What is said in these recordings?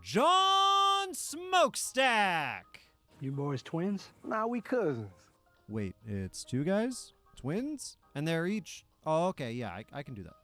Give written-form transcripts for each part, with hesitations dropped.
John Smokestack. You boys twins? Nah, we cousins. Wait, it's two guys? Twins? And they're each... Oh, okay, yeah, I can do that.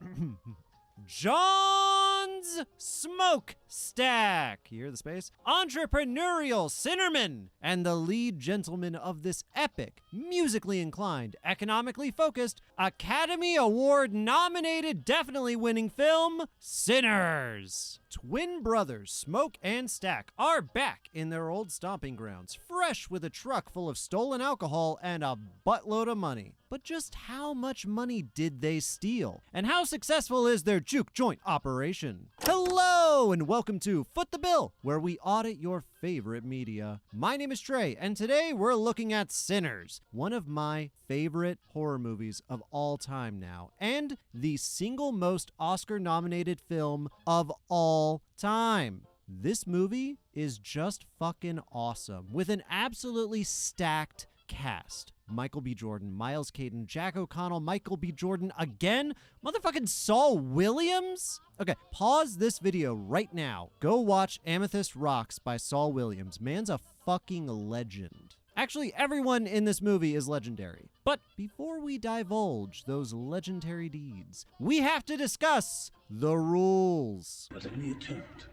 John's Smokestack. You hear the space? Entrepreneurial Sinnerman and the lead gentleman of this epic, musically inclined, economically focused, Academy Award nominated, definitely winning film, Sinners. Twin brothers Smoke and Stack are back in their old stomping grounds, fresh with a truck full of stolen alcohol and a buttload of money. But just how much money did they steal? And how successful is their juke joint operation? Hello and welcome to Foot the Bill, where we audit your favorite media. My name is Trey, and today we're looking at Sinners, one of my favorite horror movies of all time now, and the single most Oscar-nominated film of all time. This movie is just fucking awesome, with an absolutely stacked cast. Michael B. Jordan, Miles Caden, Jack O'Connell, Michael B. Jordan again, motherfucking Saul Williams? Okay, pause this video right now. Go watch Amethyst Rocks by Saul Williams. Man's a fucking legend. Actually, everyone in this movie is legendary. But before we divulge those legendary deeds, we have to discuss the rules. But any attempt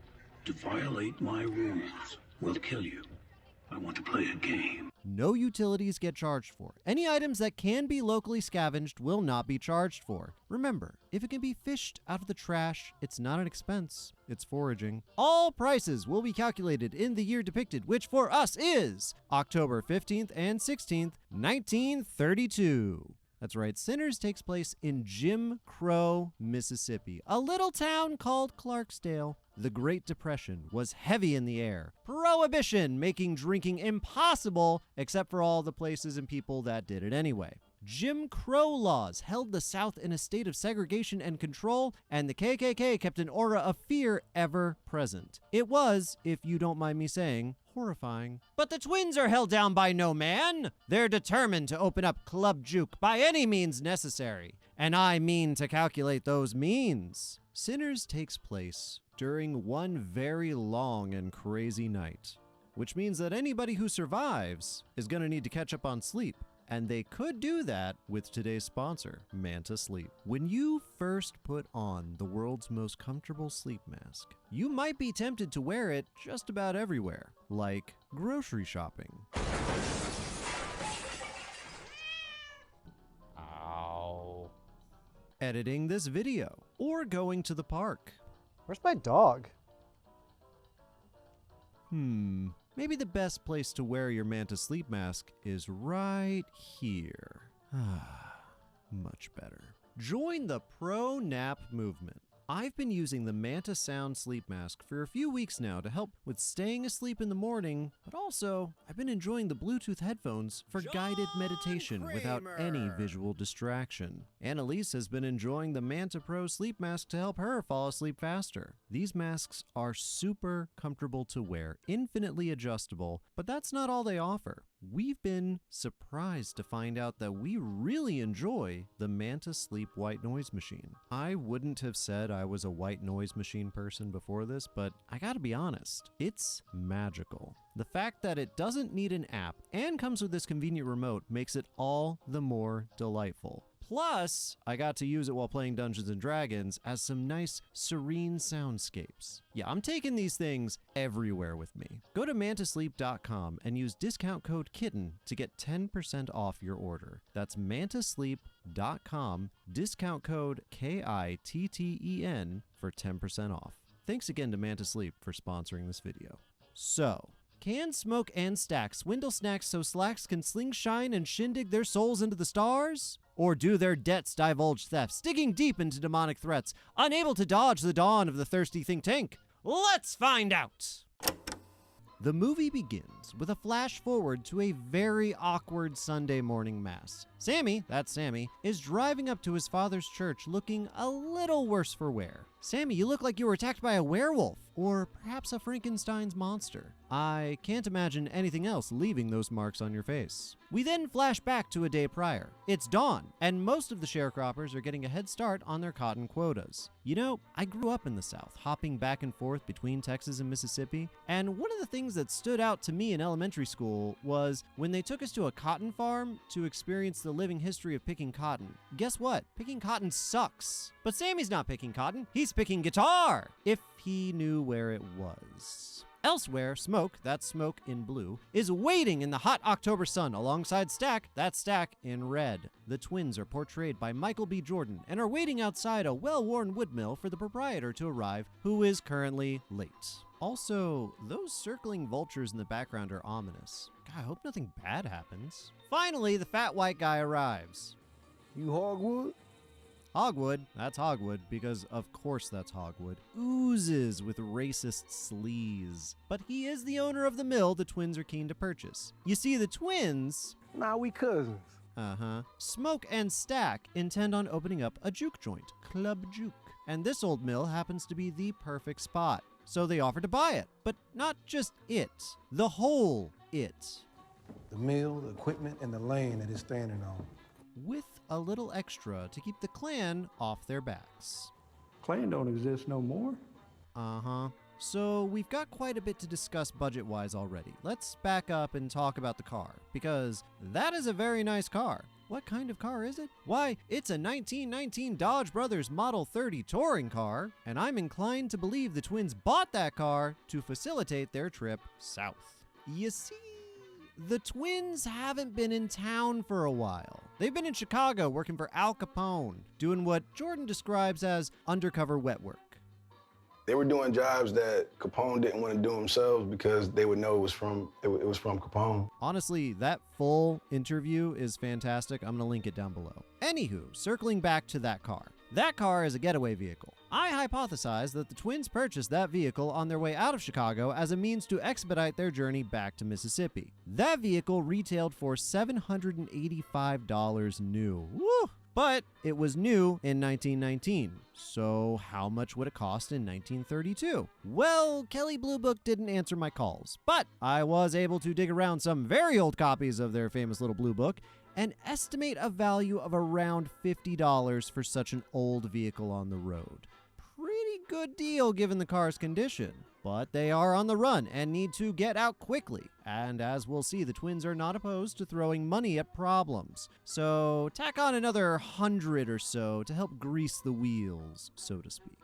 to violate my rules will kill you. I want to play a game. No utilities get charged for. Any items that can be locally scavenged will not be charged for. Remember, if it can be fished out of the trash, it's not an expense, it's foraging. All prices will be calculated in the year depicted, which for us is October 15th and 16th, 1932. That's right, Sinners takes place in Jim Crow, Mississippi, a little town called Clarksdale. The Great Depression was heavy in the air. Prohibition making drinking impossible, except for all the places and people that did it anyway. Jim Crow laws held the South in a state of segregation and control, and the KKK kept an aura of fear ever present. It was, if you don't mind me saying, horrifying. But the twins are held down by no man. They're determined to open up Club Juke by any means necessary. And I mean to calculate those means. Sinners takes place during one very long and crazy night, which means that anybody who survives is going to need to catch up on sleep. And they could do that with today's sponsor, Manta Sleep. When you first put on the world's most comfortable sleep mask, you might be tempted to wear it just about everywhere, like grocery shopping. Ow. Editing this video, or going to the park. Where's my dog? Maybe the best place to wear your Manta Sleep mask is right here. Much better. Join the pro nap movement. I've been using the Manta Sound Sleep Mask for a few weeks now to help with staying asleep in the morning, but also I've been enjoying the Bluetooth headphones for guided meditation without any visual distraction. Annalise has been enjoying the Manta Pro Sleep Mask to help her fall asleep faster. These masks are super comfortable to wear, infinitely adjustable, but that's not all they offer. We've been surprised to find out that we really enjoy the Manta Sleep White Noise Machine. I wouldn't have said I was a white noise machine person before this, but I gotta be honest, it's magical. The fact that it doesn't need an app and comes with this convenient remote makes it all the more delightful. Plus, I got to use it while playing Dungeons & Dragons as some nice, serene soundscapes. Yeah, I'm taking these things everywhere with me. Go to mantasleep.com and use discount code KITTEN to get 10% off your order. That's mantasleep.com, discount code KITTEN for 10% off. Thanks again to Manta Sleep for sponsoring this video. So, can Smoke and Stack swindle snacks so slacks can slingshine and shindig their souls into the stars? Or do their debts divulge thefts, digging deep into demonic threats, unable to dodge the dawn of the thirsty think tank? Let's find out! The movie begins with a flash forward to a very awkward Sunday morning mass. Sammy, that's Sammy, is driving up to his father's church looking a little worse for wear. Sammy, you look like you were attacked by a werewolf, or perhaps a Frankenstein's monster. I can't imagine anything else leaving those marks on your face. We then flash back to a day prior. It's dawn, and most of the sharecroppers are getting a head start on their cotton quotas. You know, I grew up in the South, hopping back and forth between Texas and Mississippi, and one of the things that stood out to me in elementary school was when they took us to a cotton farm to experience the living history of picking cotton. Guess what? Picking cotton sucks. But Sammy's not picking cotton, he's picking guitar, if he knew where it was. Elsewhere, Smoke, that's Smoke in blue, is waiting in the hot October sun alongside Stack, that's Stack in red. The twins are portrayed by Michael B. Jordan and are waiting outside a well-worn woodmill for the proprietor to arrive, who is currently late. Also, those circling vultures in the background are ominous. God, I hope nothing bad happens. Finally, the fat white guy arrives. You hogwood? Hogwood, that's Hogwood, because of course that's Hogwood, oozes with racist sleaze. But he is the owner of the mill the twins are keen to purchase. You see, the twins... Nah, we cousins. Smoke and Stack intend on opening up a juke joint, Club Juke. And this old mill happens to be the perfect spot. So they offer to buy it, but not just it, the whole it. The mill, the equipment, and the land that it's standing on. With a little extra to keep the clan off their backs. Clan don't exist no more. So we've got quite a bit to discuss budget-wise already. Let's back up and talk about the car, because that is a very nice car. What kind of car is it? Why, it's a 1919 Dodge Brothers Model 30 touring car, and I'm inclined to believe the twins bought that car to facilitate their trip south. You see, the twins haven't been in town for a while. They've been in Chicago working for Al Capone, doing what Jordan describes as undercover wet work. They were doing jobs that Capone didn't want to do themselves because they would know it was from Capone. Honestly, that full interview is fantastic. I'm gonna link it down below. Anywho, circling back to that car. That car is a getaway vehicle. I hypothesize that the twins purchased that vehicle on their way out of Chicago as a means to expedite their journey back to Mississippi. That vehicle retailed for $785 new. Woo! But it was new in 1919. So how much would it cost in 1932? Well, Kelly Blue Book didn't answer my calls, but I was able to dig around some very old copies of their famous little Blue Book and estimate a value of around $50 for such an old vehicle on the road. Pretty good deal given the car's condition. But they are on the run and need to get out quickly. And as we'll see, the twins are not opposed to throwing money at problems. So tack on another 100 or so to help grease the wheels, so to speak.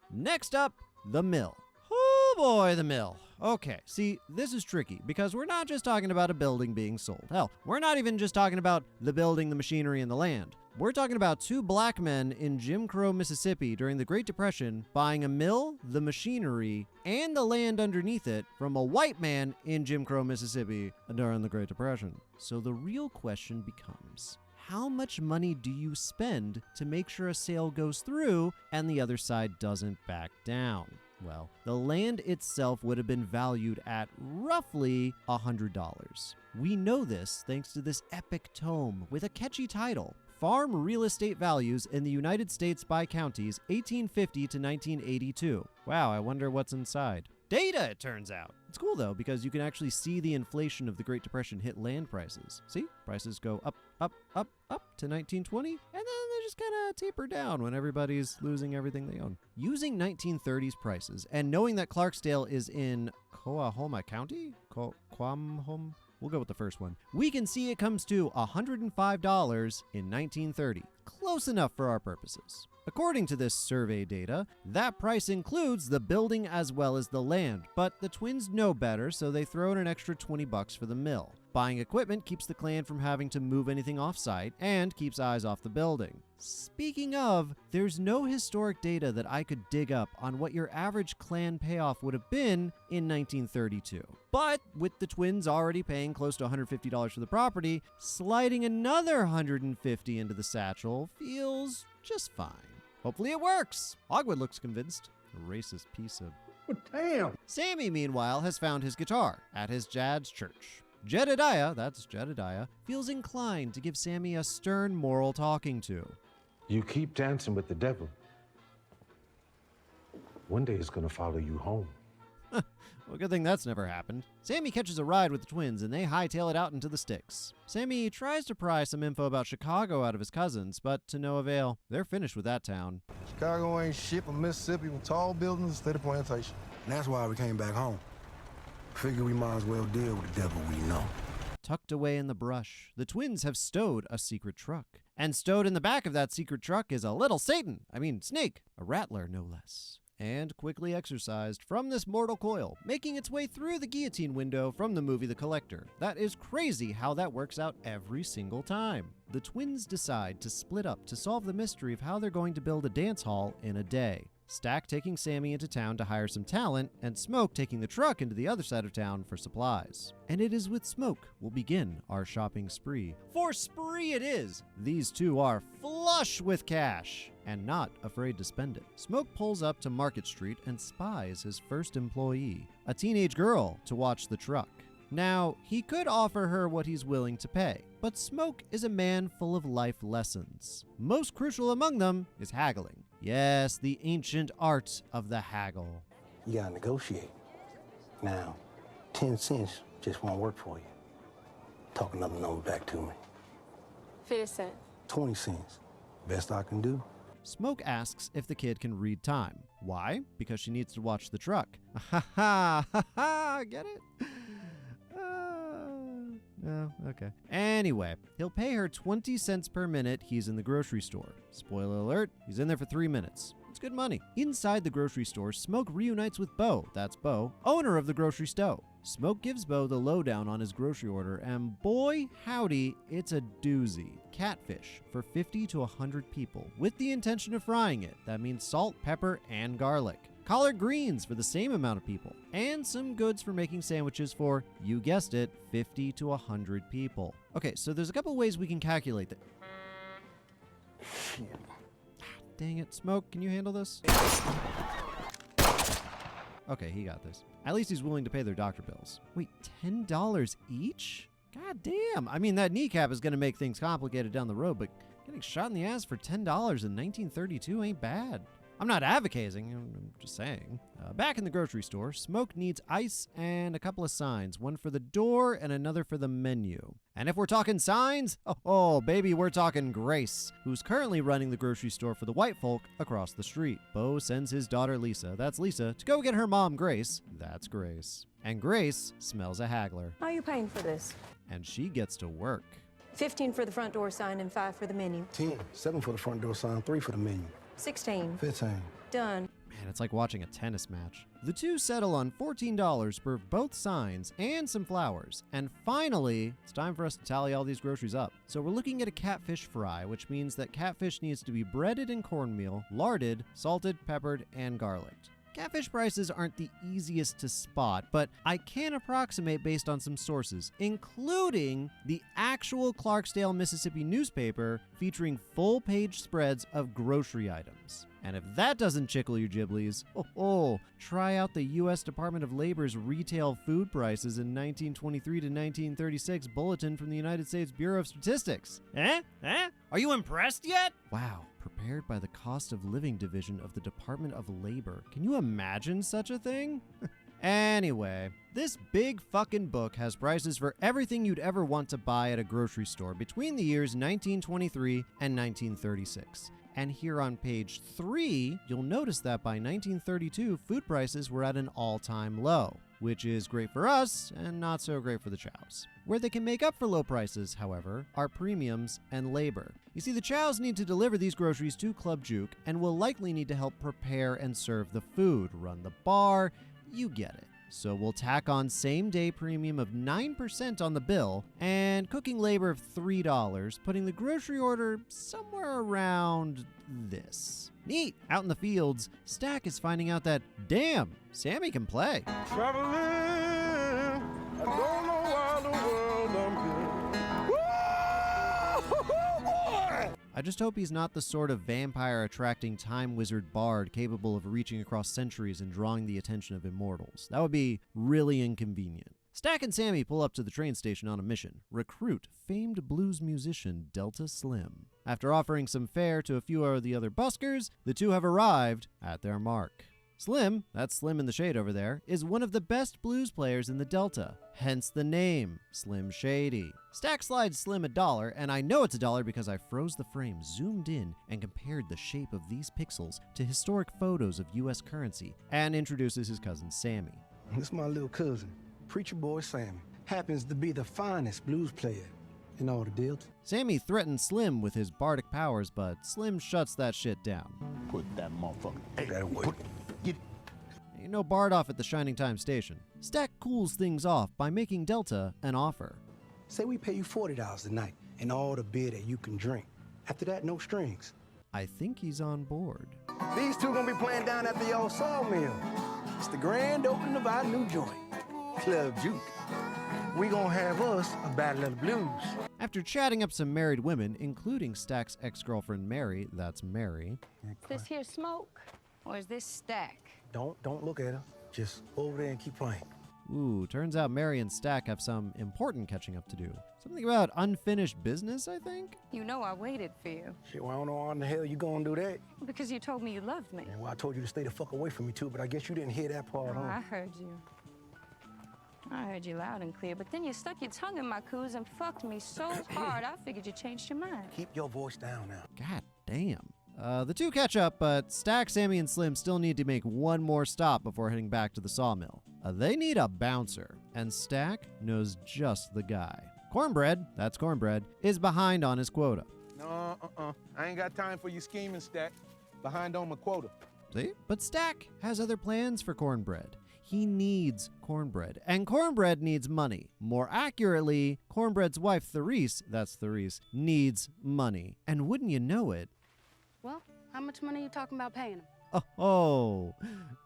Next up, the mill. Oh boy, the mill. Okay, see, this is tricky because we're not just talking about a building being sold. Hell, we're not even just talking about the building, the machinery, and the land. We're talking about two black men in Jim Crow, Mississippi during the Great Depression buying a mill, the machinery, and the land underneath it from a white man in Jim Crow, Mississippi during the Great Depression. So the real question becomes, how much money do you spend to make sure a sale goes through and the other side doesn't back down? Well, the land itself would have been valued at roughly $100. We know this thanks to this epic tome with a catchy title, Farm Real Estate Values in the United States by Counties, 1850 to 1982. Wow, I wonder what's inside. Data, it turns out. It's cool though, because you can actually see the inflation of the Great Depression hit land prices. See? Prices go up, up, up, up to 1920, and then they just kind of taper down when everybody's losing everything they own. Using 1930s prices, and knowing that Clarksdale is in Coahoma County? Quamhome? We'll go with the first one. We can see it comes to $105 in 1930. Close enough for our purposes. According to this survey data, that price includes the building as well as the land, but the twins know better, so they throw in an extra $20 for the mill. Buying equipment keeps the clan from having to move anything off-site and keeps eyes off the building. Speaking of, there's no historic data that I could dig up on what your average clan payoff would have been in 1932. But with the twins already paying close to $150 for the property, sliding another $150 into the satchel feels just fine. Hopefully it works. Hogwood looks convinced. A racist piece of... Oh, damn. Sammy, meanwhile, has found his guitar at his dad's church. Jedediah, that's Jedediah, feels inclined to give Sammy a stern moral talking to. You keep dancing with the devil. One day it's gonna follow you home. Well, good thing that's never happened. Sammy catches a ride with the twins and they hightail it out into the sticks. Sammy tries to pry some info about Chicago out of his cousins, but to no avail. They're finished with that town. Chicago ain't shit from Mississippi with tall buildings instead of plantation. And that's why we came back home. Figure we might as well deal with the devil we know. Tucked away in the brush, the twins have stowed a secret truck. And stowed in the back of that secret truck is a little Snake, a rattler no less. And quickly exorcised from this mortal coil, making its way through the guillotine window from the movie The Collector. That is crazy how that works out every single time. The twins decide to split up to solve the mystery of how they're going to build a dance hall in a day. Stack taking Sammy into town to hire some talent, and Smoke taking the truck into the other side of town for supplies. And it is with Smoke we'll begin our shopping spree. For spree it is! These two are flush with cash, and not afraid to spend it. Smoke pulls up to Market Street and spies his first employee, a teenage girl, to watch the truck. Now, he could offer her what he's willing to pay, but Smoke is a man full of life lessons. Most crucial among them is haggling. Yes, the ancient art of the haggle. You gotta negotiate. Now, 10 cents just won't work for you. Talk another number back to me. 50 cents. 20 cents. Best I can do. Smoke asks if the kid can read time. Why? Because she needs to watch the truck. Ha ha ha ha, get it? Oh, okay. Anyway, he'll pay her 20 cents per minute he's in the grocery store. Spoiler alert, he's in there for 3 minutes. It's good money. Inside the grocery store, Smoke reunites with Bo, that's Bo, owner of the grocery store. Smoke gives Bo the lowdown on his grocery order, and boy, howdy, it's a doozy. Catfish for 50 to 100 people, with the intention of frying it. That means salt, pepper, and garlic. Collard greens for the same amount of people, and some goods for making sandwiches for, you guessed it, 50 to 100 people. Okay, so there's a couple ways we can calculate that. Dang it, Smoke, can you handle this? Okay, he got this. At least he's willing to pay their doctor bills. Wait, $10 each? God damn. I mean, that kneecap is gonna make things complicated down the road, but getting shot in the ass for $10 in 1932 ain't bad. I'm not advocating, I'm just saying. Back in the grocery store, Smoke needs ice and a couple of signs, one for the door and another for the menu. And if we're talking signs, oh baby, we're talking Grace, who's currently running the grocery store for the white folk across the street. Bo sends his daughter Lisa, that's Lisa, to go get her mom Grace, that's Grace. And Grace smells a haggler. How are you paying for this? And she gets to work. 15 for the front door sign and 5 for the menu. 10, 7 for the front door sign, 3 for the menu. 16. 15. Done. Man, it's like watching a tennis match. The two settle on $14 for both signs and some flowers. And finally, it's time for us to tally all these groceries up. So we're looking at a catfish fry, which means that catfish needs to be breaded in cornmeal, larded, salted, peppered, and garlicked. Catfish prices aren't the easiest to spot, but I can approximate based on some sources, including the actual Clarksdale, Mississippi newspaper featuring full-page spreads of grocery items. And if that doesn't tickle your giblies, try out the U.S. Department of Labor's retail food prices in 1923 to 1936 bulletin from the United States Bureau of Statistics. Are you impressed yet? Wow. Prepared by the Cost of Living Division of the Department of Labor. Can you imagine such a thing? Anyway, this big fucking book has prices for everything you'd ever want to buy at a grocery store between the years 1923 and 1936. And here on page 3, you'll notice that by 1932, food prices were at an all-time low, which is great for us and not so great for the chows. Where they can make up for low prices, however, are premiums and labor. You see, the chows need to deliver these groceries to Club Juke and will likely need to help prepare and serve the food, run the bar, you get it. So we'll tack on same-day premium of 9% on the bill and cooking labor of $3, putting the grocery order somewhere around this. Neat! Out in the fields, Stack is finding out that, damn, Sammy can play. Traveling, I don't know why the world I'm here. Woo! Boy! I just hope he's not the sort of vampire-attracting time wizard bard capable of reaching across centuries and drawing the attention of immortals. That would be really inconvenient. Stack and Sammy pull up to the train station on a mission. Recruit famed blues musician Delta Slim. After offering some fare to a few of the other buskers, the two have arrived at their mark. Slim, that's Slim in the shade over there, is one of the best blues players in the Delta, hence the name, Slim Shady. Stack slides Slim $1, and I know it's $1 because I froze the frame, zoomed in, and compared the shape of these pixels to historic photos of US currency, and introduces his cousin Sammy. This is my little cousin, preacher boy Sammy. Happens to be the finest blues player in all the Delta. Sammy threatens Slim with his bardic powers, but Slim shuts that shit down. Put that motherfucker that way. Ain't no Bard off at the Shining Time station. Stack cools things off by making Delta an offer. Say we pay you $40 a night and all the beer that you can drink. After that, no strings. I think he's on board. These two gonna be playing down at the old sawmill. It's the grand opening of our new joint, Club Juke. We gonna have us a battle of the blues. After chatting up some married women, including Stack's ex-girlfriend Mary, that's Mary. Is this here Smoke, or is this Stack? Don't look at her. Just over there and keep playing. Ooh, turns out Mary and Stack have some important catching up to do. Something about unfinished business, I think? You know I waited for you. Shit, well, I don't know how in the hell you gonna do that. Because you told me you loved me. And well, I told you to stay the fuck away from me too, but I guess you didn't hear that part, Oh, huh? I heard you. I heard you loud and clear, but then you stuck your tongue in my coos and fucked me so hard, I figured you changed your mind. Keep your voice down now. God damn. The two catch up, but Stack, Sammy, and Slim still need to make one more stop before heading back to the sawmill. They need a bouncer, and Stack knows just the guy. Cornbread, that's Cornbread, is behind on his quota. No, I ain't got time for your scheming, Stack. Behind on my quota. See? But Stack has other plans for Cornbread. He needs Cornbread, and Cornbread needs money. More accurately, Cornbread's wife, Therese, that's Therese, needs money. And wouldn't you know it? Well, how much money are you talking about paying him? Oh,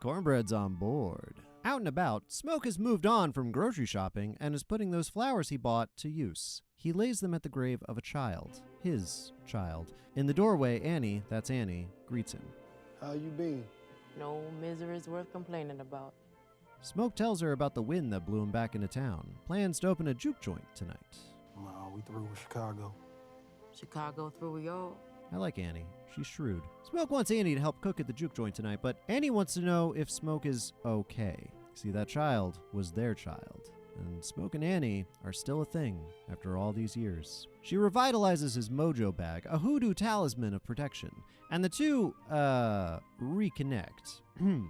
Cornbread's on board. Out and about, Smoke has moved on from grocery shopping and is putting those flowers he bought to use. He lays them at the grave of a child, his child. In the doorway, Annie, that's Annie, greets him. How you been? No misery's worth complaining about. Smoke tells her about the wind that blew him back into town. Plans to open a juke joint tonight. No, we through with Chicago. Chicago through y'all. I like Annie. She's shrewd. Smoke wants Annie to help cook at the juke joint tonight, but Annie wants to know if Smoke is okay. See, that child was their child. And Smoke and Annie are still a thing after all these years. She revitalizes his mojo bag, a hoodoo talisman of protection, and the two, reconnect. Ooh.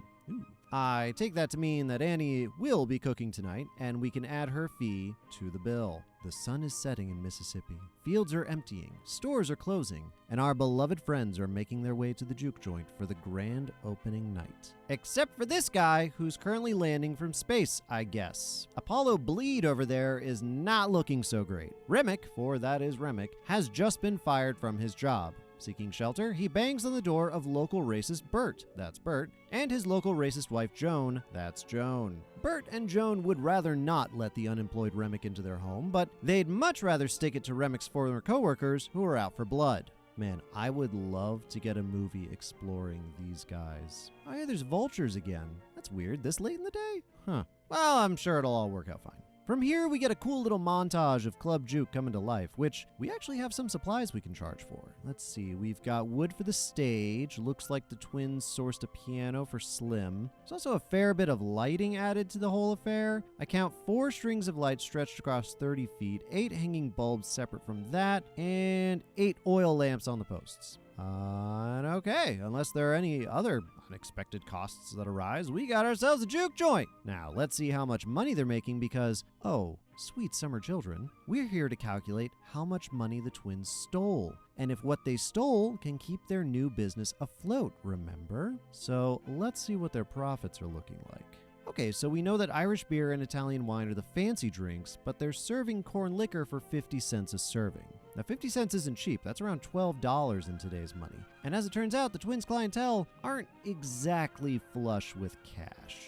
I take that to mean that Annie will be cooking tonight, and we can add her fee to the bill. The sun is setting in Mississippi. Fields are emptying, stores are closing, and our beloved friends are making their way to the juke joint for the grand opening night. Except for this guy, who's currently landing from space, I guess. Apollo Bleed over there is not looking so great. REMMICK, for that is REMMICK, has just been fired from his job. Seeking shelter, he bangs on the door of local racist Bert, that's Bert, and his local racist wife Joan, that's Joan. Bert and Joan would rather not let the unemployed Remmick into their home, but they'd much rather stick it to Remmick's former coworkers who are out for blood. Man, I would love to get a movie exploring these guys. Oh yeah, there's vultures again. That's weird, this late in the day? Huh. Well, I'm sure it'll all work out fine. From here, we get a cool little montage of Club Juke coming to life, which we actually have some supplies we can charge for. Let's see, we've got wood for the stage. Looks like the twins sourced a piano for Slim. There's also a fair bit of lighting added to the whole affair. I count 4 strings of lights stretched across 30 feet, 8 hanging bulbs separate from that, and 8 oil lamps on the posts. And okay, unless there are any other unexpected costs that arise, we got ourselves a juke joint. Now, let's see how much money they're making because, oh, sweet summer children, we're here to calculate how much money the twins stole, and if what they stole can keep their new business afloat, remember? So let's see what their profits are looking like. Okay, so we know that Irish beer and Italian wine are the fancy drinks, but they're serving corn liquor for 50 cents a serving. Now 50 cents isn't cheap, that's around $12 in today's money. And as it turns out, the twins' clientele aren't exactly flush with cash.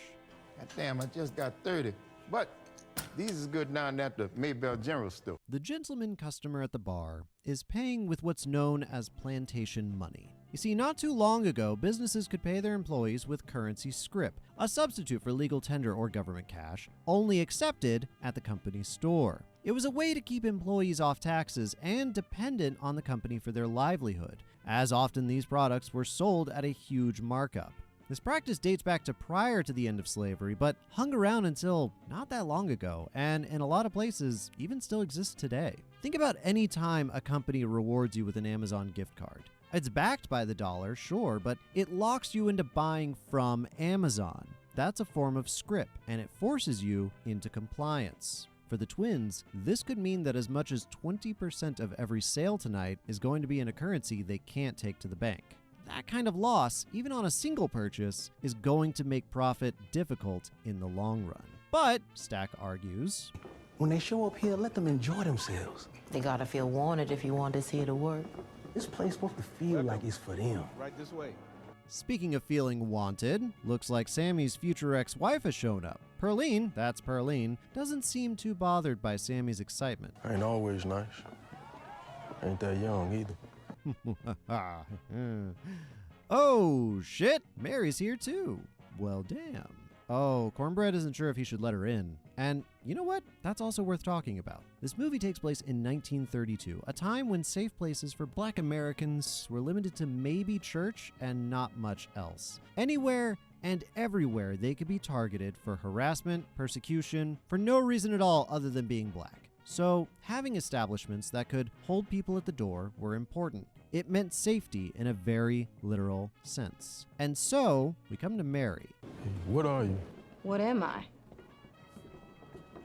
God damn, I just got 30. But these is good down at the Maybell General store. The gentleman customer at the bar is paying with what's known as plantation money. You see, not too long ago, businesses could pay their employees with currency scrip, a substitute for legal tender or government cash, only accepted at the company store. It was a way to keep employees off taxes and dependent on the company for their livelihood, as often these products were sold at a huge markup. This practice dates back to prior to the end of slavery, but hung around until not that long ago, and in a lot of places even still exists today. Think about any time a company rewards you with an Amazon gift card. It's backed by the dollar, sure, but it locks you into buying from Amazon. That's a form of script, and it forces you into compliance. For the twins, this could mean that as much as 20% of every sale tonight is going to be in a currency they can't take to the bank. That kind of loss, even on a single purchase, is going to make profit difficult in the long run. But, Stack argues, when they show up here, let them enjoy themselves. They gotta feel wanted if you want this here to work. This place supposed to feel like it's for them. Right this way. Speaking of feeling wanted, looks like Sammy's future ex-wife has shown up. Perline, that's Perline, doesn't seem too bothered by Sammy's excitement. I ain't always nice. Ain't that young either. Oh, shit, Mary's here too. Well, damn. Oh, Cornbread isn't sure if he should let her in. And you know what? That's also worth talking about. This movie takes place in 1932, a time when safe places for Black Americans were limited to maybe church and not much else. Anywhere and everywhere they could be targeted for harassment, persecution, for no reason at all other than being Black. So having establishments that could hold people at the door were important. It meant safety in a very literal sense. And so we come to Mary. Hey, what are you? What am I?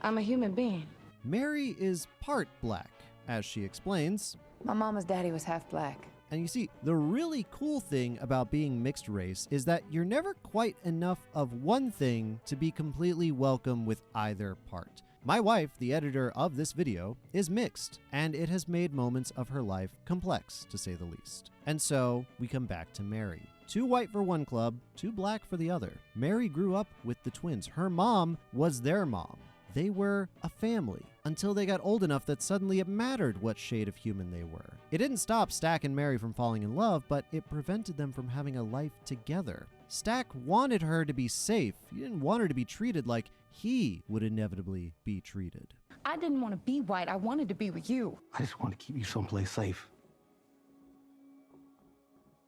I'm a human being. Mary is part Black, as she explains. My mama's daddy was half Black. And you see, the really cool thing about being mixed race is that you're never quite enough of one thing to be completely welcome with either part. My wife, the editor of this video, is mixed, and it has made moments of her life complex, to say the least. And so, we come back to Mary. Too white for one club, too Black for the other. Mary grew up with the twins. Her mom was their mom. They were a family until they got old enough that suddenly it mattered what shade of human they were. It didn't stop Stack and Mary from falling in love, but it prevented them from having a life together. Stack wanted her to be safe. He didn't want her to be treated like he would inevitably be treated. I didn't want to be white. I wanted to be with you. I just want to keep you someplace safe.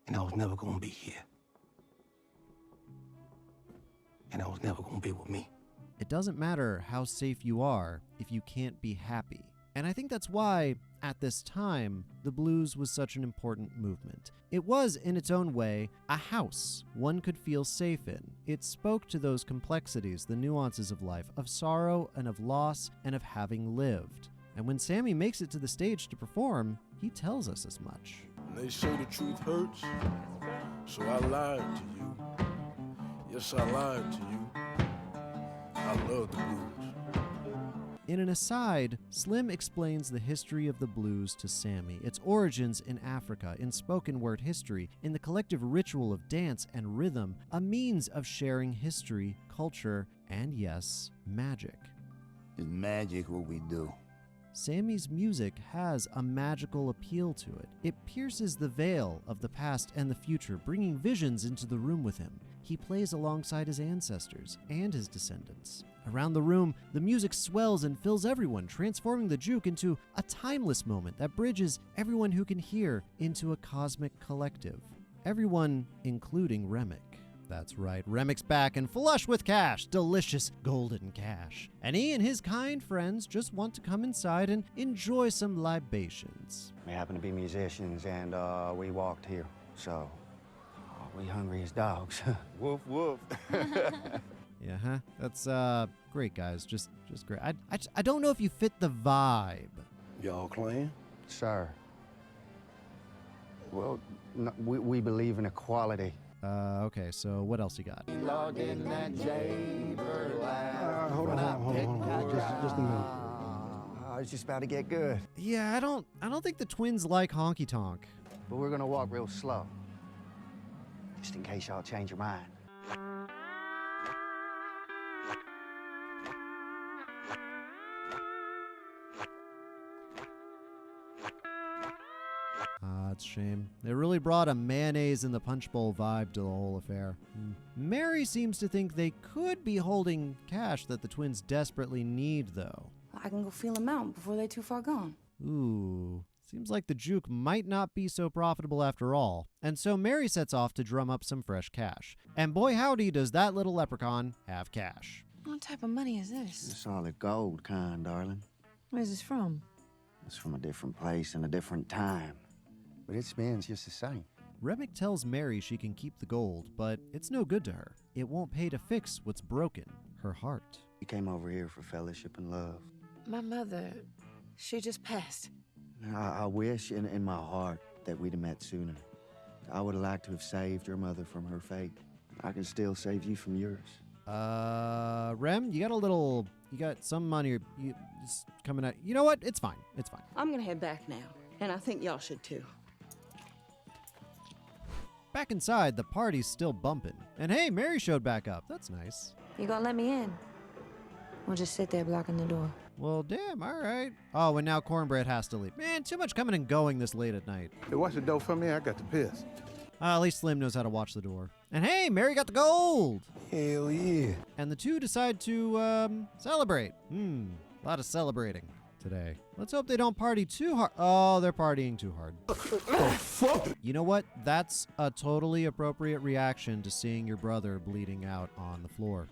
And I was never going to be here. And I was never going to be with me. It doesn't matter how safe you are if you can't be happy. And I think that's why, at this time, the blues was such an important movement. It was, in its own way, a house one could feel safe in. It spoke to those complexities, the nuances of life, of sorrow and of loss and of having lived. And when Sammy makes it to the stage to perform, he tells us as much. They say the truth hurts, so I lied to you. Yes, I lied to you. I love the blues. In an aside, Slim explains the history of the blues to Sammy, its origins in Africa, in spoken word history, in the collective ritual of dance and rhythm, a means of sharing history, culture, and yes, magic. It's magic what we do. Sammy's music has a magical appeal to it. It pierces the veil of the past and the future, bringing visions into the room with him. He plays alongside his ancestors and his descendants. Around the room, the music swells and fills everyone, transforming the juke into a timeless moment that bridges everyone who can hear into a cosmic collective. Everyone, including REMMICK. That's right, REMMICK's back and flush with cash, delicious golden cash. And he and his kind friends just want to come inside and enjoy some libations. We happen to be musicians and we walked here, so we hungry as dogs. Woof, woof. Yeah, that's great, guys. Just great. I don't know if you fit the vibe. Y'all clean? Sir. Well, no, we believe in equality. Okay, so what else you got? Hold on. Just a minute. I was just about to get good. Yeah, I don't think the twins like honky tonk. But we're gonna walk real slow. Just in case y'all change your mind. It's a shame. They really brought a mayonnaise in the punch bowl vibe to the whole affair. Mary seems to think they could be holding cash that the twins desperately need, though. I can go feel them out before they're too far gone. Ooh, Seems like the juke might not be so profitable after all, and so Mary sets off to drum up some fresh cash. And boy howdy does that little leprechaun have cash. What type of money is The this? solid gold kind, darling. Where's this from? It's from a different place and a different time. But it spins just the same. REMMICK tells Mary she can keep the gold, but it's no good to her. It won't pay to fix what's broken, her heart. We came over here for fellowship and love. My mother, she just passed. I wish in my heart that we'd have met sooner. I would have liked to have saved your mother from her fate. I can still save you from yours. Rem, you got some money it's coming out. You know what? It's fine. It's fine. I'm gonna head back now, and I think y'all should too. Back inside, the party's still bumping. And hey, Mary showed back up. That's nice. You gonna let me in? We'll just sit there blocking the door. Well, damn, all right. Oh, and now Cornbread has to leave. Man, too much coming and going this late at night. Hey, watch the door for me. I got to piss. At least Slim knows how to watch the door. And hey, Mary got the gold! Hell yeah. And the two decide to, celebrate. A lot of celebrating today. Let's hope they don't party too hard. Oh, they're partying too hard. You know what? That's a totally appropriate reaction to seeing your brother bleeding out on the floor.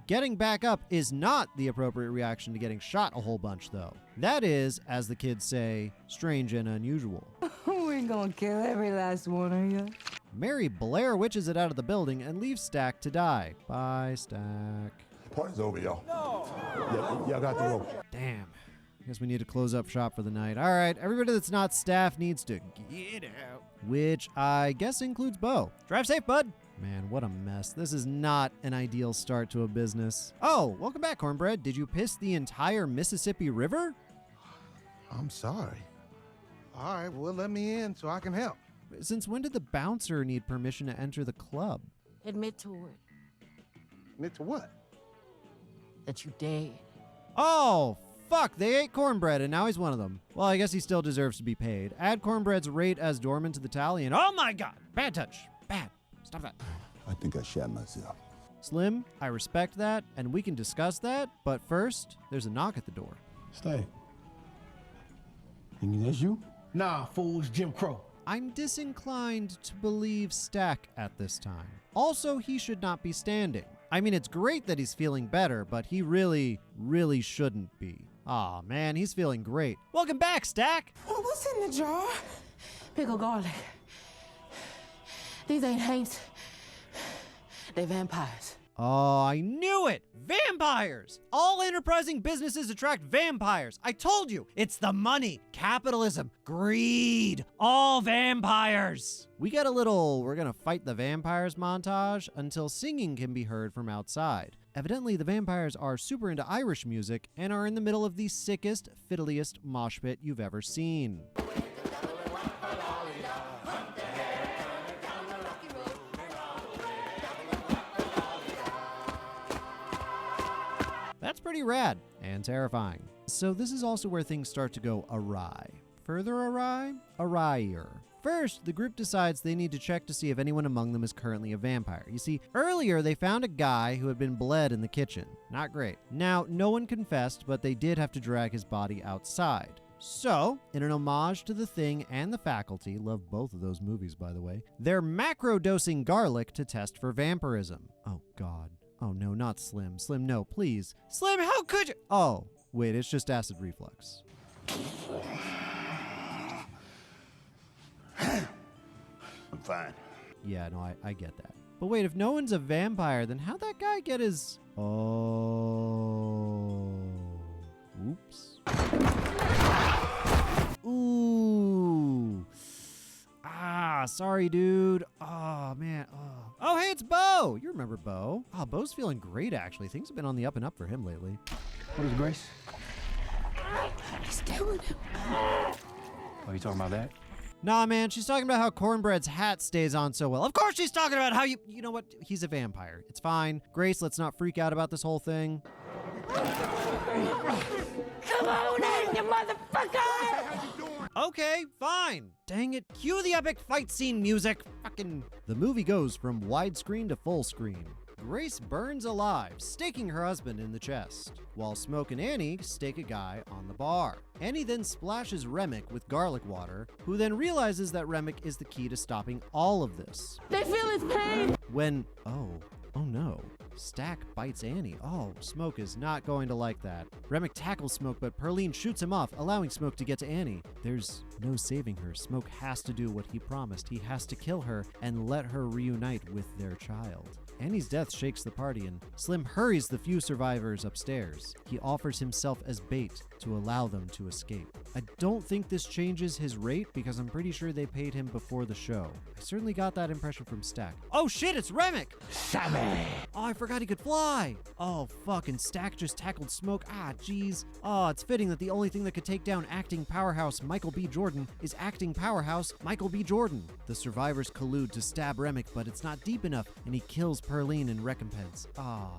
Getting back up is not the appropriate reaction to getting shot a whole bunch, though. That is, as the kids say, strange and unusual. We're gonna kill every last one of you. Mary Blair witches it out of the building and leaves Stack to die. Bye, Stack. Party's over, y'all. No. Y'all got the rope. Damn. I guess we need to close up shop for the night. All right, everybody that's not staff needs to get out. Which I guess includes Bo. Drive safe, bud. Man, what a mess. This is not an ideal start to a business. Oh, welcome back, Cornbread. Did you piss the entire Mississippi River? I'm sorry. All right, well, let me in so I can help. Since when did the bouncer need permission to enter the club? Admit to it. Admit to what? That you dead. Oh, fuck, they ate Cornbread and now he's one of them. Well, I guess he still deserves to be paid. Add Cornbread's rate as doorman to the tally and oh my god, bad touch. Bad. Stop that. I think I shot myself. Slim, I respect that and we can discuss that, but first, there's a knock at the door. Stay. Think that's you? Nah, fool, it's Jim Crow. I'm disinclined to believe Stack at this time. Also, he should not be standing. I mean, it's great that he's feeling better, but he really, really shouldn't be. Aw, man, he's feeling great. Welcome back, Stack! What's in the jar? Pickled garlic. These ain't haints. They vampires. Oh, I knew it! Vampires! All enterprising businesses attract vampires. I told you, it's the money, capitalism, greed, all vampires. We get a little we're gonna fight the vampires montage until singing can be heard from outside. Evidently, the vampires are super into Irish music and are in the middle of the sickest, fiddliest mosh pit you've ever seen. That's pretty rad and terrifying. So this is also where things start to go awry. Further awry? Awryer. First, the group decides they need to check to see if anyone among them is currently a vampire. You see, earlier they found a guy who had been bled in the kitchen. Not great. Now, no one confessed, but they did have to drag his body outside. So, in an homage to The Thing and The Faculty, love both of those movies by the way, they're macro-dosing garlic to test for vampirism. Oh god. Oh no, not Slim. Slim, no, please. Slim, how could you? Oh, wait, it's just acid reflux. I'm fine. Yeah, no, I get that. But wait, if no one's a vampire, then how'd that guy get his... Oh... Oops. Ooh. Ah, sorry, dude. Oh, man. Oh, hey, it's Bo. You remember Bo. Oh, Bo's feeling great, actually. Things have been on the up and up for him lately. What is Grace? He's killing him. Oh, you talking about that? Nah, man, she's talking about how Cornbread's hat stays on so well. Of course she's talking about how you know what? He's a vampire. It's fine. Grace, let's not freak out about this whole thing. Come on in, you motherfucker! Okay, fine. Dang it. Cue the epic fight scene music. Fucking. The movie goes from widescreen to full screen. Grace burns alive, staking her husband in the chest, while Smoke and Annie stake a guy on the bar. Annie then splashes Remmick with garlic water, who then realizes that Remmick is the key to stopping all of this. They feel his pain! When, oh no, Stack bites Annie. Oh, Smoke is not going to like that. Remmick tackles Smoke, but Perline shoots him off, allowing Smoke to get to Annie. There's no saving her. Smoke has to do what he promised. He has to kill her and let her reunite with their child. Annie's death shakes the party, and Slim hurries the few survivors upstairs. He offers himself as bait to allow them to escape. I don't think this changes his rate because I'm pretty sure they paid him before the show. I certainly got that impression from Stack. Oh shit, it's Remmick! Sammy! Oh, I forgot he could fly! Oh, fucking Stack just tackled Smoke. Ah, jeez. Oh, it's fitting that the only thing that could take down acting powerhouse Michael B. Jordan is acting powerhouse Michael B. Jordan. The survivors collude to stab Remmick, but it's not deep enough, and he kills Perline in recompense. Ah.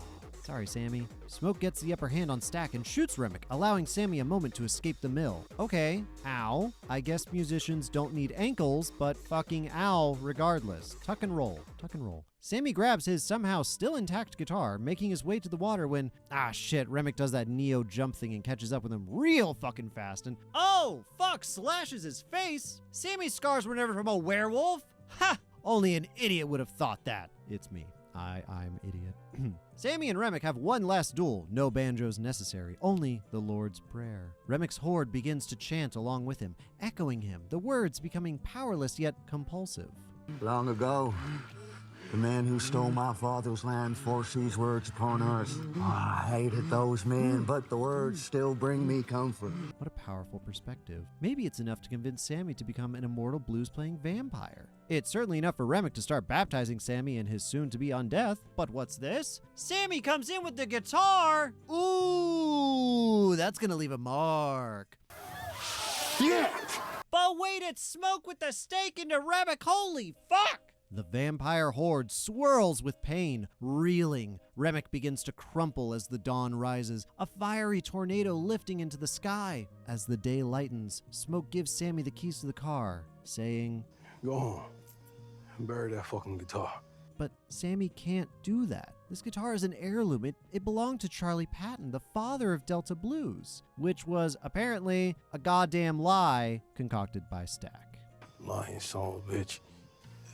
Sorry, Sammy. Smoke gets the upper hand on Stack and shoots Remmick, allowing Sammy a moment to escape the mill. Okay, ow. I guess musicians don't need ankles, but fucking ow regardless. Tuck and roll, tuck and roll. Sammy grabs his somehow still intact guitar, making his way to the water when, ah shit, Remmick does that Neo jump thing and catches up with him real fucking fast and, oh, fuck, slashes his face. Sammy's scars were never from a werewolf. Ha! Only an idiot would have thought that. It's me. I'm idiot. Sammy and Remmick have one last duel, no banjos necessary, only the Lord's Prayer. Remmick's horde begins to chant along with him, echoing him, the words becoming powerless yet compulsive. Long ago, the man who stole my father's land forced these words upon us. I hated those men, but the words still bring me comfort. What a powerful perspective. Maybe it's enough to convince Sammy to become an immortal blues-playing vampire. It's certainly enough for Remmick to start baptizing Sammy and his soon-to-be on death. But what's this? Sammy comes in with the guitar! Ooh, that's gonna leave a mark. Yeah! But wait, it's Smoke with the stake into Remmick, holy fuck! The vampire horde swirls with pain, reeling. Remmick begins to crumple as the dawn rises, a fiery tornado lifting into the sky. As the day lightens, Smoke gives Sammy the keys to the car, saying, Go on and bury that fucking guitar. But Sammy can't do that. This guitar is an heirloom. It belonged to Charlie Patton, the father of Delta Blues, which was apparently a goddamn lie concocted by Stack. Lying son of a bitch.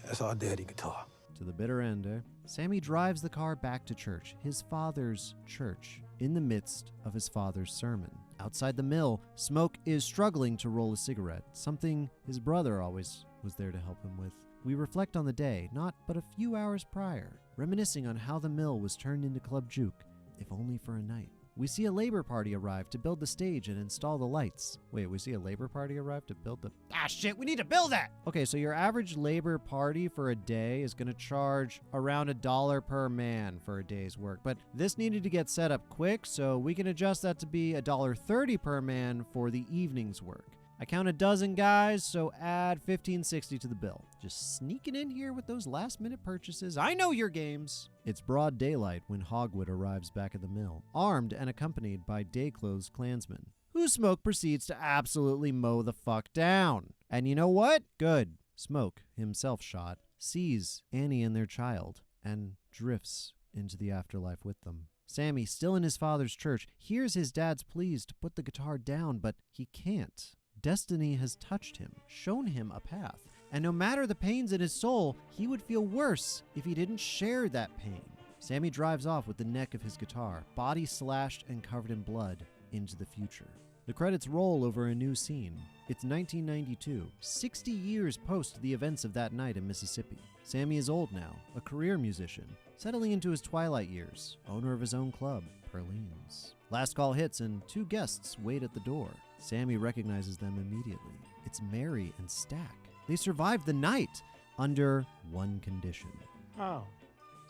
That's our daddy guitar. To the bitter end, eh? Sammy drives the car back to church, his father's church, in the midst of his father's sermon. Outside the mill, Smoke is struggling to roll a cigarette, something his brother always was there to help him with. We reflect on the day, not but a few hours prior, reminiscing on how the mill was turned into Club Juke, if only for a night. We see a labor party arrive to build the stage and install the lights. Wait, we see a labor party arrive to build the... Ah, shit, we need to build that! Okay, so your average labor party for a day is gonna charge around $1 per man for a day's work. But this needed to get set up quick, so we can adjust that to be $1.30 per man for the evening's work. I count a dozen guys, so add $15.60 to the bill. Just sneaking in here with those last-minute purchases. I know your games. It's broad daylight when Hogwood arrives back at the mill, armed and accompanied by day-clothes clansmen, who Smoke proceeds to absolutely mow the fuck down. And you know what? Good. Smoke, himself shot, sees Annie and their child, and drifts into the afterlife with them. Sammy, still in his father's church, hears his dad's pleas to put the guitar down, but he can't. Destiny has touched him, shown him a path, and no matter the pains in his soul, he would feel worse if he didn't share that pain. Sammy drives off with the neck of his guitar, body slashed and covered in blood, into the future. The credits roll over a new scene. It's 1992, 60 years post the events of that night in Mississippi. Sammy is old now, a career musician, settling into his twilight years, owner of his own club, Perline's. Last call hits and two guests wait at the door. Sammy recognizes them immediately. It's Mary and Stack. They survived the night under one condition. How?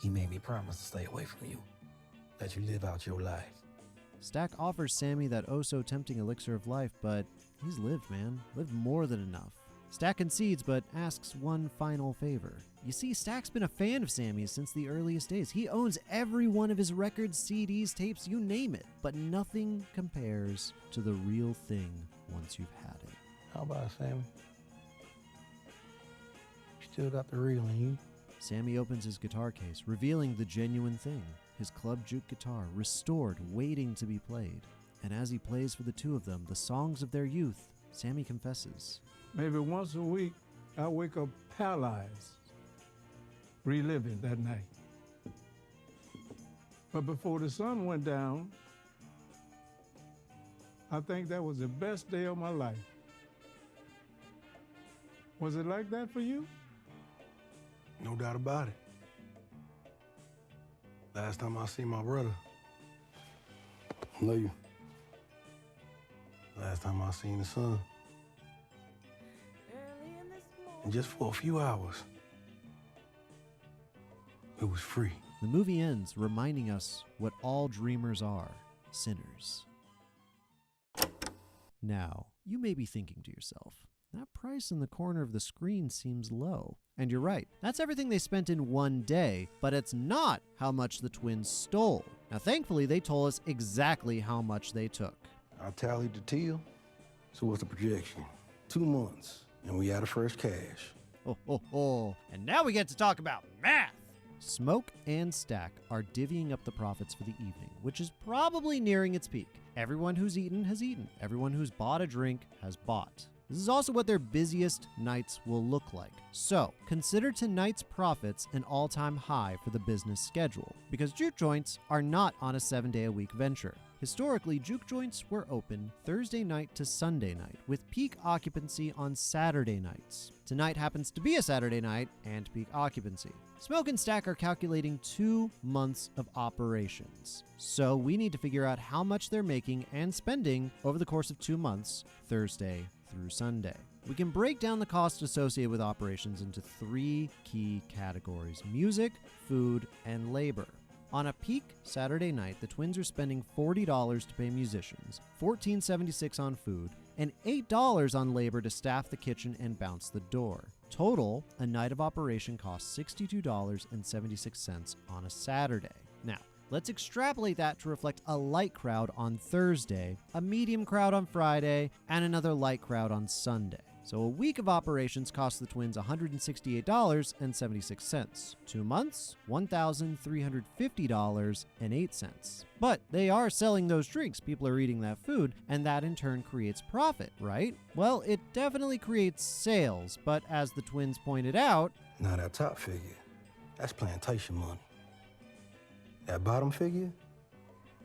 He made me promise to stay away from you. Let you live out your life. Stack offers Sammy that oh-so-tempting elixir of life, but he's lived, man. Lived more than enough. Stack concedes, but asks one final favor. You see, Stack's been a fan of Sammy's since the earliest days. He owns every one of his records, CDs, tapes, you name it. But nothing compares to the real thing once you've had it. How about it, Sammy? You still got the real in you? Sammy opens his guitar case, revealing the genuine thing, his Club Juke guitar, restored, waiting to be played. And as he plays for the two of them the songs of their youth, Sammy confesses. Maybe once a week, I wake up paralyzed, reliving that night. But before the sun went down, I think that was the best day of my life. Was it like that for you? No doubt about it. Last time I seen my brother, I love you. Last time I seen the sun. And just for a few hours, it was free. The movie ends reminding us what all dreamers are, sinners. Now, you may be thinking to yourself, that price in the corner of the screen seems low. And you're right, that's everything they spent in one day, but it's not how much the twins stole. Now, thankfully, they told us exactly how much they took. I tallied the till. So what's the projection? 2 months, and we out of first cash. And now we get to talk about math. Smoke and Stack are divvying up the profits for the evening, which is probably nearing its peak. Everyone who's eaten has eaten. Everyone who's bought a drink has bought. This is also what their busiest nights will look like. So consider tonight's profits an all-time high for the business schedule, because juke joints are not on a 7-day-a-week venture. Historically, juke joints were open Thursday night to Sunday night, with peak occupancy on Saturday nights. Tonight happens to be a Saturday night and peak occupancy. Smoke and Stack are calculating 2 months of operations. So we need to figure out how much they're making and spending over the course of 2 months, Thursday through Sunday. We can break down the cost associated with operations into 3 key categories: music, food, and labor. On a peak Saturday night, the twins are spending $40 to pay musicians, $14.76 on food, and $8 on labor to staff the kitchen and bounce the door. Total, a night of operation costs $62.76 on a Saturday. Now, let's extrapolate that to reflect a light crowd on Thursday, a medium crowd on Friday, and another light crowd on Sunday. So a week of operations cost the twins $168.76. 2 months, $1,350.08. But they are selling those drinks, people are eating that food, and that in turn creates profit, right? Well, it definitely creates sales, but as the twins pointed out... Now that top figure, that's plantation money. That bottom figure,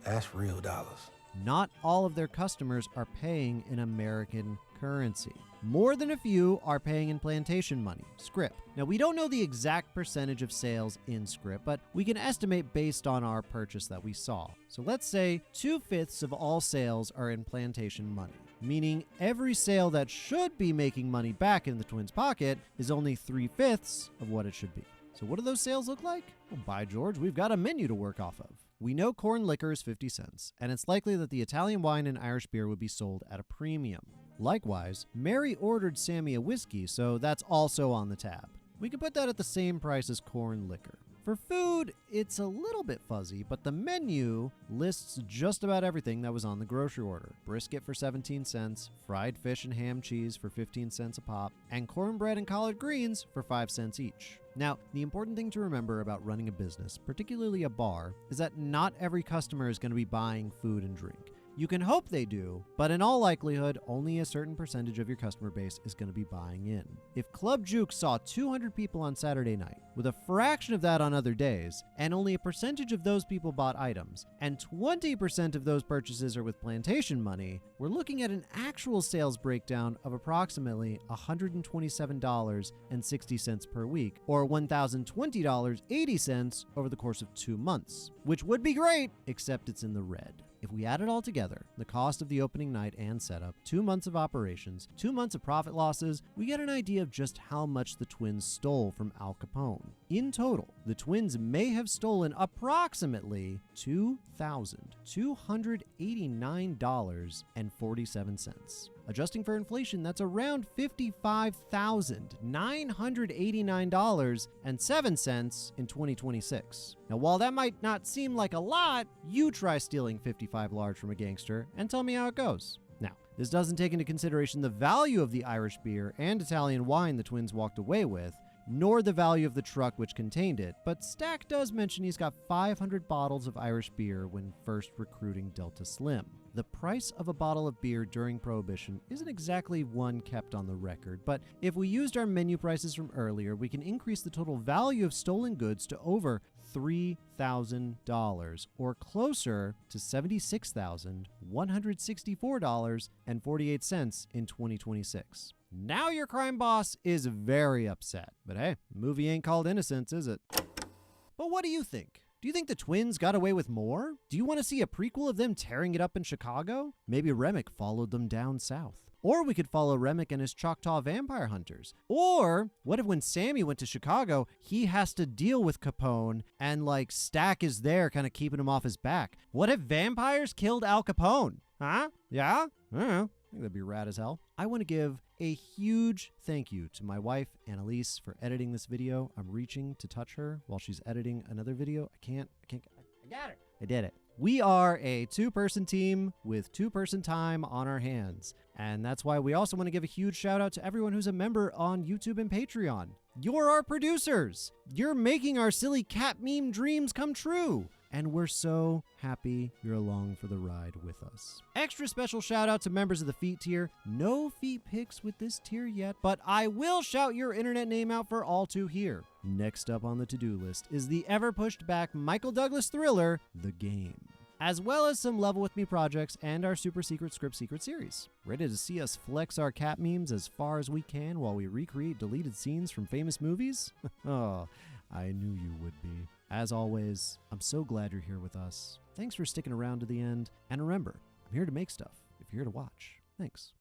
that's real dollars. Not all of their customers are paying in American currency. More than a few are paying in plantation money, scrip. Now, we don't know the exact percentage of sales in scrip, but we can estimate based on our purchase that we saw. So let's say 2/5 of all sales are in plantation money, meaning every sale that should be making money back in the twins' pocket is only 3/5 of what it should be. So what do those sales look like? Well, by George, we've got a menu to work off of. We know corn liquor is 50 cents, and it's likely that the Italian wine and Irish beer would be sold at a premium. Likewise, Mary ordered Sammy a whiskey, so that's also on the tab. We can put that at the same price as corn liquor. For food, it's a little bit fuzzy, but the menu lists just about everything that was on the grocery order. Brisket for 17 cents, fried fish and ham cheese for 15 cents a pop, and cornbread and collard greens for 5 cents each. Now, the important thing to remember about running a business, particularly a bar, is that not every customer is going to be buying food and drink. You can hope they do, but in all likelihood, only a certain percentage of your customer base is going to be buying in. If Club Juke saw 200 people on Saturday night, with a fraction of that on other days, and only a percentage of those people bought items, and 20% of those purchases are with plantation money, we're looking at an actual sales breakdown of approximately $127.60 per week, or $1,020.80 over the course of 2 months, which would be great, except it's in the red. If we add it all together, the cost of the opening night and setup, 2 months of operations, 2 months of profit losses, we get an idea of just how much the twins stole from Al Capone. In total, the twins may have stolen approximately $2,289.47. Adjusting for inflation, that's around $55,989.07 in 2026. Now, while that might not seem like a lot, you try stealing 55 large from a gangster and tell me how it goes. Now, this doesn't take into consideration the value of the Irish beer and Italian wine the twins walked away with. nor the value of the truck which contained it, but Stack does mention he's got 500 bottles of Irish beer when first recruiting Delta Slim. The price of a bottle of beer during Prohibition isn't exactly one kept on the record, but if we used our menu prices from earlier, we can increase the total value of stolen goods to over $3,000, or closer to $76,164.48 in 2026. Now your crime boss is very upset, but hey, the movie ain't called Innocence, is it? But what do you think? Do you think the twins got away with more? Do you want to see a prequel of them tearing it up in Chicago? Maybe Remmick followed them down south. Or we could follow Remmick and his Choctaw vampire hunters. Or what if when Sammy went to Chicago, he has to deal with Capone and like Stack is there kind of keeping him off his back? What if vampires killed Al Capone? Huh? Yeah? I don't know. I think that'd be rad as hell. I want to give a huge thank you to my wife, Annalise, for editing this video. I'm reaching to touch her while she's editing another video. I got her. I did it. We are a two-person team with two-person time on our hands. And that's why we also want to give a huge shout out to everyone who's a member on YouTube and Patreon. You're our producers. You're making our silly cat meme dreams come true. And we're so happy you're along for the ride with us. Extra special shout out to members of the feet tier. No feet pics with this tier yet, but I will shout your internet name out for all to hear. Next up on the to-do list is the ever pushed back Michael Douglas thriller, The Game, as well as some Level With Me projects and our super secret script secret series. Ready to see us flex our cat memes as far as we can while we recreate deleted scenes from famous movies? Oh, I knew you would be. As always, I'm so glad you're here with us. Thanks for sticking around to the end. And remember, I'm here to make stuff if you're here to watch. Thanks.